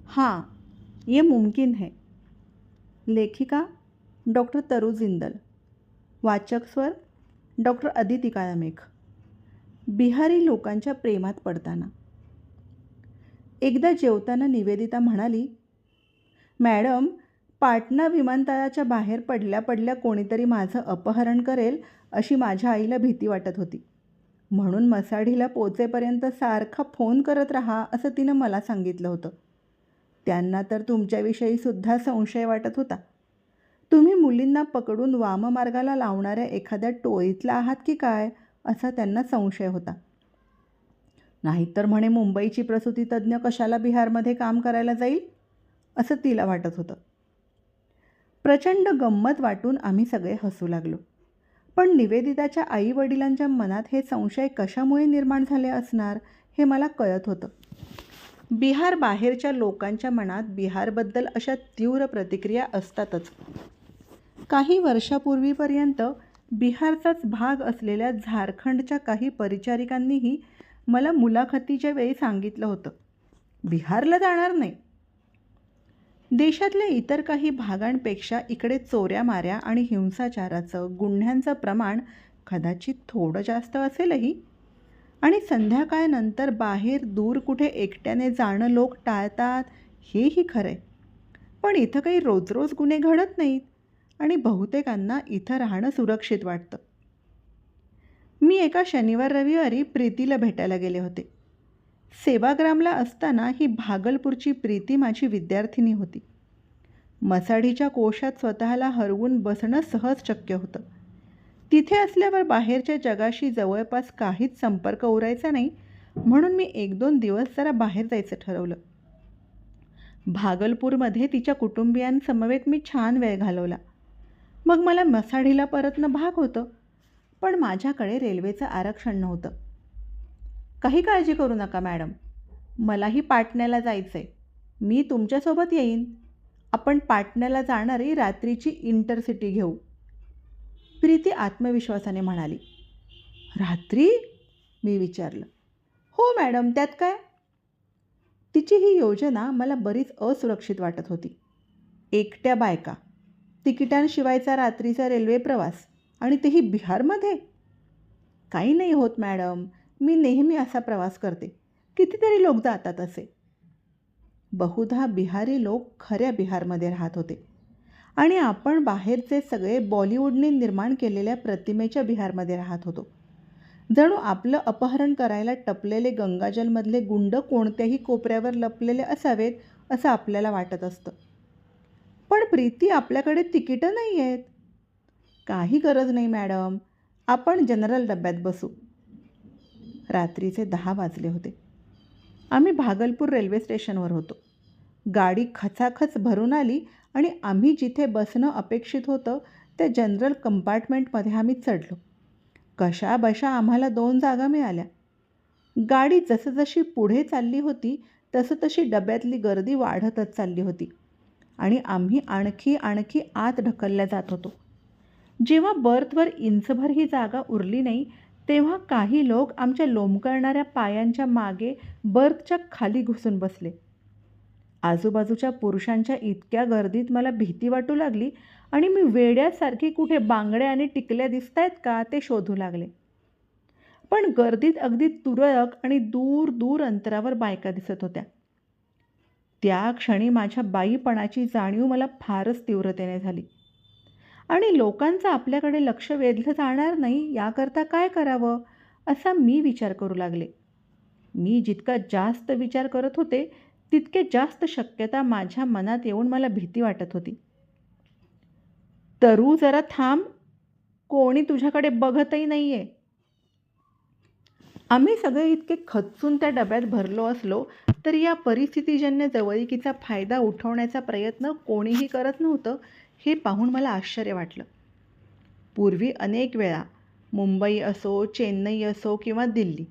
हाँ, ये मुमकिन है. लेखिका डॉक्टर तरु जिंदल. वाचक स्वर डॉक्टर अदिती काळमेघ. बिहारी लोकांच्या प्रेमात पडताना. एकदा जेवताना निवेदिता म्हणाली, मॅडम, पाटणा विमानतळाच्या बाहेर पडल्या पडल्या कोणीतरी माझं अपहरण करेल अशी माझ्या आईला भीती वाटत होती. म्हणून मसाढीला पोचेपर्यंत सारखा फोन करत राहा असं तिनं मला सांगितलं होतं. त्यांना तर तुमच्याविषयी सुद्धा संशय वाटत होता. तुम्ही मुलींना पकडून वाममार्गाला लावणाऱ्या एखाद्या टोळीतला आहात की काय असा त्यांना संशय होता. नाहीतर म्हणे मुंबईची प्रसूती तज्ज्ञ कशाला बिहारमध्ये काम करायला जाईल असं तिला वाटत होतं. प्रचंड गंमत वाटून आम्ही सगळे हसू लागलो. पण निवेदिताच्या आईवडिलांच्या मनात हे संशय कशामुळे निर्माण झाले असणार हे मला कळत होतं. बिहार बाहेरच्या लोकांच्या मनात बिहारबद्दल अशा तीव्र प्रतिक्रिया असतातच. काही वर्षापूर्वीपर्यंत बिहारचाच भाग असलेल्या झारखंडच्या काही परिचारिकांनीही मला मुलाखतीच्या वेळी सांगितलं होतं, बिहारला जाणार नाही. देशातल्या इतर काही भागांपेक्षा इकडे चोऱ्या माऱ्या आणि हिंसाचाराचं, गुन्ह्यांचं प्रमाण कदाचित थोडं जास्त असेलही. आणि संध्याकाळनंतर बाहेर दूर कुठे एकट्याने जाणं लोक टाळतात हेही खरं आहे. पण इथं काही रोज रोज गुन्हे घडत नाहीत आणि बहुतेकांना इथं राहणं सुरक्षित वाटतं. मी एका शनिवार रविवारी प्रीतीला भेटायला गेले होते. सेवाग्रामला असताना ही भागलपूरची प्रीती माझी विद्यार्थिनी होती. मसाढीच्या कोशात स्वतःला हरवून बसणं सहज शक्य होतं. तिथे असल्यावर बाहेरच्या जगाशी जवळपास काहीच संपर्क उरायचा नाही, म्हणून मी 1-2 दिवस जरा बाहेर जायचं ठरवलं. भागलपूरमध्ये तिच्या कुटुंबियांसमवेत मी छान वेळ घालवला. मग मला मसाढीला परतणं भाग होतं, पण माझ्याकडे रेल्वेचं आरक्षण नव्हतं. काही काळजी करू नका मॅडम, मलाही पाटण्याला जायचं आहे. मी तुमच्यासोबत येईन. आपण पाटण्याला जाणारी रात्रीची इंटरसिटी घेऊ, प्रीती आत्मविश्वासाने म्हणाली. रात्री? मी विचारलं. हो मॅडम, त्यात काय? तिची ही योजना मला बरीच असुरक्षित वाटत होती. एकट्या बायका, तिकिटांशिवायचा रात्रीचा रेल्वे प्रवास, आणि तेही बिहारमध्ये. काही नाही होत मॅडम, मी नेहमी असा प्रवास करते. कितीतरी लोक जातात असे. बहुधा बिहारी लोक खऱ्या बिहारमध्ये राहत होते आणि आपण बाहेरचे सगळे बॉलिवूडने निर्माण केलेल्या प्रतिमेच्या बिहारमध्ये राहत होतो. जणू आपलं अपहरण करायला टपलेले गंगाजलमधले गुंड कोणत्याही कोपऱ्यावर लपलेले असावेत असं आपल्याला वाटत असतं. पण प्रीती, आपल्याकडे तिकीटं नाही आहेत. काही गरज नाही मॅडम, आपण जनरल डब्यात बसू. रात्रीचे 10 वाजले होते. आम्ही भागलपूर रेल्वे स्टेशनवर होतो. गाडी खचाखच भरून आली आणि आम्ही जिथे बसणं अपेक्षित होतं त्या जनरल कंपार्टमेंटमध्ये आम्ही चढलो. कशाबशा आम्हाला 2 जागा मिळाल्या. गाडी जसजशी पुढे चालली होती तसतशी डब्यातली गर्दी वाढतच चालली होती आणि आम्ही आणखी आत ढकलल्या जात होतो. जेव्हा बर्थवर इंचभरही जागा उरली नाही तेव्हा काही लोक आमच्या लोंबकळणाऱ्या पायांच्या मागे बर्थच्या खाली घुसून बसले. आजूबाजूच्या पुरुषांच्या इतक्या गर्दीत मला भीती वाटू लागली आणि मी वेड्यासारखी कुठे बांगड्या आणि टिकल्या दिसतायत का ते शोधू लागले. पण गर्दीत अगदी तुरळक आणि दूर दूर अंतरावर बायका दिसत होत्या. त्या क्षणी माझ्या बाईपणाची जाणीव मला फारच तीव्रतेने झाली आणि लोकांचं आपल्याकडे लक्ष वेधलं जाणार नाही याकरता काय करावं असा मी विचार करू लागले. मी जितका जास्त विचार करत होते तितके जास्त शक्यता माझ्या मनात येऊन मला भीती वाटत होती. तरू, जरा थांब, कोणी तुझ्याकडे बघतही नाही आहे. आम्ही सगळे इतके खचून त्या डब्यात भरलो असलो तरी या परिस्थितीजन्य जवळिकीचा फायदा उठवण्याचा प्रयत्न कोणीही करत नव्हतं हे पाहून मला आश्चर्य वाटलं. पूर्वी अनेक वेळा मुंबई असो, चेन्नई असो किंवा दिल्ली,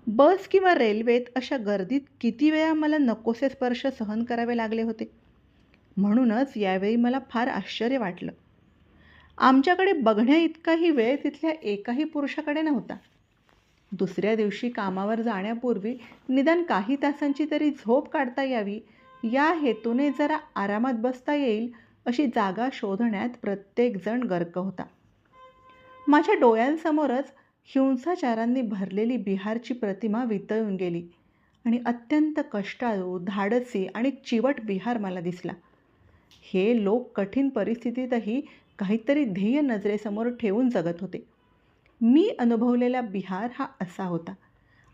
बस किंवा रेल्वेत अशा गर्दीत किती वेळा मला नकोसे स्पर्श सहन करावे लागले होते. म्हणूनच यावेळी मला फार आश्चर्य वाटलं. आमच्याकडे बघण्या इतकाही वेळ तिथल्या एकाही पुरुषाकडे नव्हता. दुसऱ्या दिवशी कामावर जाण्यापूर्वी निदान काही तासांची तरी झोप काढता यावी या हेतूने जरा आरामात बसता येईल अशी जागा शोधण्यात प्रत्येकजण गर्क होता. माझ्या डोळ्यांसमोरच हिंसाचारांनी भरलेली बिहारची प्रतिमा वितळून गेली आणि अत्यंत कष्टाळू, धाडसी आणि चिवट बिहार मला दिसला. हे लोक कठीण परिस्थितीतही काहीतरी ध्येय नजरेसमोर ठेवून जगत होते. मी अनुभवलेला बिहार हा असा होता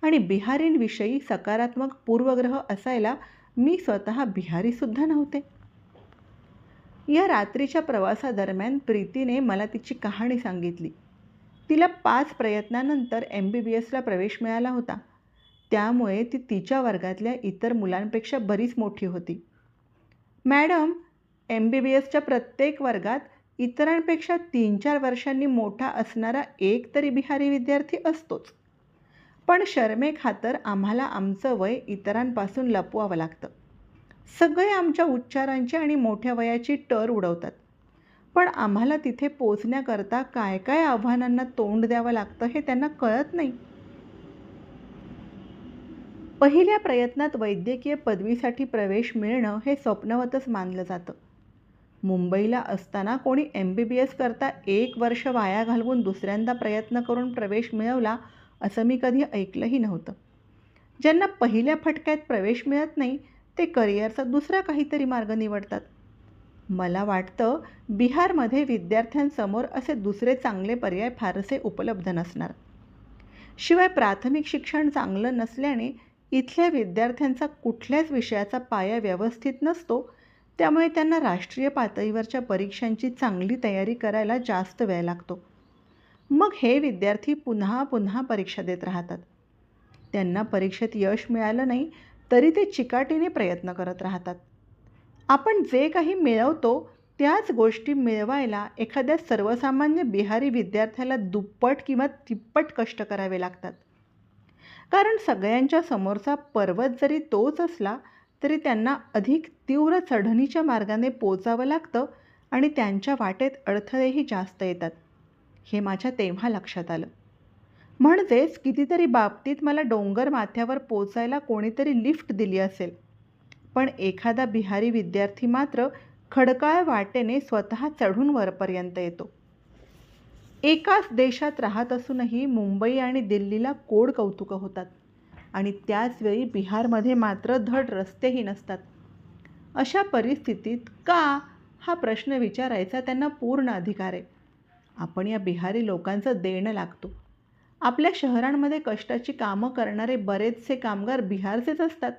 आणि बिहारींविषयी सकारात्मक पूर्वग्रह असायला मी स्वतः बिहारीसुद्धा नव्हते. या रात्रीच्या प्रवासादरम्यान प्रीतीने मला तिची कहाणी सांगितली. तिला 5 प्रयत्नानंतर MBBSला प्रवेश मिळाला होता. त्यामुळे ती तिच्या वर्गातल्या इतर मुलांपेक्षा बरीच मोठी होती. मॅडम, MBBSच्या प्रत्येक वर्गात इतरांपेक्षा 3-4 वर्षांनी मोठा असणारा एक तरी बिहारी विद्यार्थी असतोच. पण शरमेखातर आम्हाला आमचं वय इतरांपासून लपवावं लागतं. सगळे आमच्या उच्चारांची आणि मोठ्या वयाची टर उडवतात. पण आम्हाला तिथे पोचण्याकरता काय काय आव्हानांना तोंड द्यावं लागतं हे त्यांना कळत नाही. पहिल्या प्रयत्नात वैद्यकीय पदवीसाठी प्रवेश मिळणं हे स्वप्नवतच मानलं जातं. मुंबईला असताना कोणी MBBS करता 1 वर्ष वाया घालवून दुसऱ्यांदा प्रयत्न करून प्रवेश मिळवला असं मी कधी ऐकलंही नव्हतं. ज्यांना पहिल्या फटक्यात प्रवेश मिळत नाही ते करिअरचा दुसरा काहीतरी मार्ग निवडतात. मला वाटतं बिहारमध्ये विद्यार्थ्यांसमोर असे दुसरे चांगले पर्याय फारसे उपलब्ध नसणार. शिवाय प्राथमिक शिक्षण चांगलं नसल्याने इथल्या विद्यार्थ्यांचा कुठल्याच विषयाचा पाया व्यवस्थित नसतो. त्यामुळे त्यांना राष्ट्रीय पातळीवरच्या परीक्षांची चांगली तयारी करायला जास्त वेळ लागतो. मग हे विद्यार्थी पुन्हा पुन्हा परीक्षा देत राहतात. त्यांना परीक्षेत यश मिळालं नाही तरी ते चिकाटीने प्रयत्न करत राहतात. आपण जे काही मिळवतो त्याच गोष्टी मिळवायला एखाद्या सर्वसामान्य बिहारी विद्यार्थ्याला दुप्पट किंवा तिप्पट कष्ट करावे लागतात. कारण सगळ्यांच्या समोरचा पर्वत जरी तोच असला तरी त्यांना अधिक तीव्र चढणीच्या मार्गाने पोचावं लागतं आणि त्यांच्या वाटेत अडथळेही जास्त येतात. हे माझ्या तेव्हा लक्षात आलं. म्हणजेच कितीतरी बाबतीत मला डोंगर माथ्यावर पोचायला कोणीतरी लिफ्ट दिली असेल, पण एखादा बिहारी विद्यार्थी मात्र खडकाळ वाटेने स्वतः चढून वरपर्यंत येतो. एकाच देशात राहत असूनही मुंबई आणि दिल्लीला कोड कौतुकं होतात आणि त्याचवेळी बिहारमध्ये मात्र धड रस्तेही नसतात. अशा परिस्थितीत का हा प्रश्न विचारायचा त्यांना पूर्ण अधिकार आहे. आपण या बिहारी लोकांचं देणं लागतो. आपल्या शहरांमध्ये कष्टाची कामं करणारे बरेचसे कामगार बिहारचेच असतात.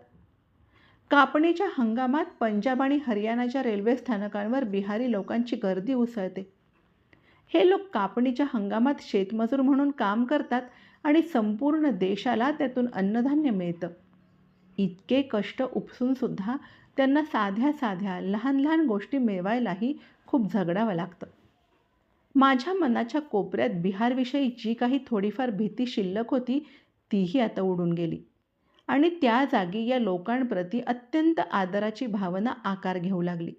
कापणीच्या हंगामात पंजाब आणि हरियाणाच्या रेल्वे स्थानकांवर बिहारी लोकांची गर्दी उसळते. हे लोक कापणीच्या हंगामात शेतमजूर म्हणून काम करतात आणि संपूर्ण देशाला त्यातून अन्नधान्य मिळतं. इतके कष्ट उपसूनसुद्धा त्यांना साध्या साध्या लहान लहान गोष्टी मिळवायलाही खूप झगडावं लागतं. माझ्या मनाच्या कोपऱ्यात बिहारविषयी जी काही थोडीफार भीती शिल्लक होती तीही आता उडून गेली आणि त्या जागी या लोकांप्रती अत्यंत आदराची भावना आकार घेऊ लागली.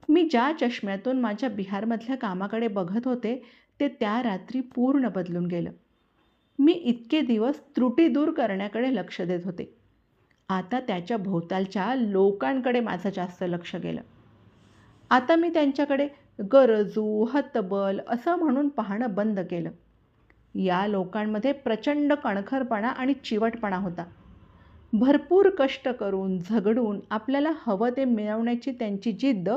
मी ज्या चष्म्यातून माझ्या बिहारमधल्या कामाकडे बघत होते ते त्या रात्री पूर्ण बदलून गेलं. मी इतके दिवस त्रुटी दूर करण्याकडे लक्ष देत होते. आता त्याच्या भोवतालच्या लोकांकडे माझं जास्त लक्ष गेलं. आता मी त्यांच्याकडे गरजू, हतबल असं म्हणून पाहणं बंद केलं. या लोकांमध्ये प्रचंड कणखरपणा आणि चिवटपणा होता. भरपूर कष्ट करून झगडून आपल्याला हवं ते मिळवण्याची त्यांची जिद्द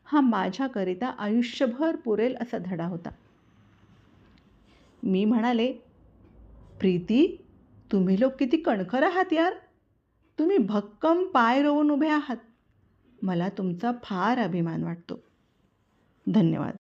हा माझ्याकरिता आयुष्यभर पुरेल असा धडा होता. मी म्हणाले, प्रीती, तुम्ही लोक किती कणखर आहात यार. तुम्ही भक्कम पाय रोवून उभे आहात. मला तुमचा फार अभिमान वाटतो. धन्यवाद.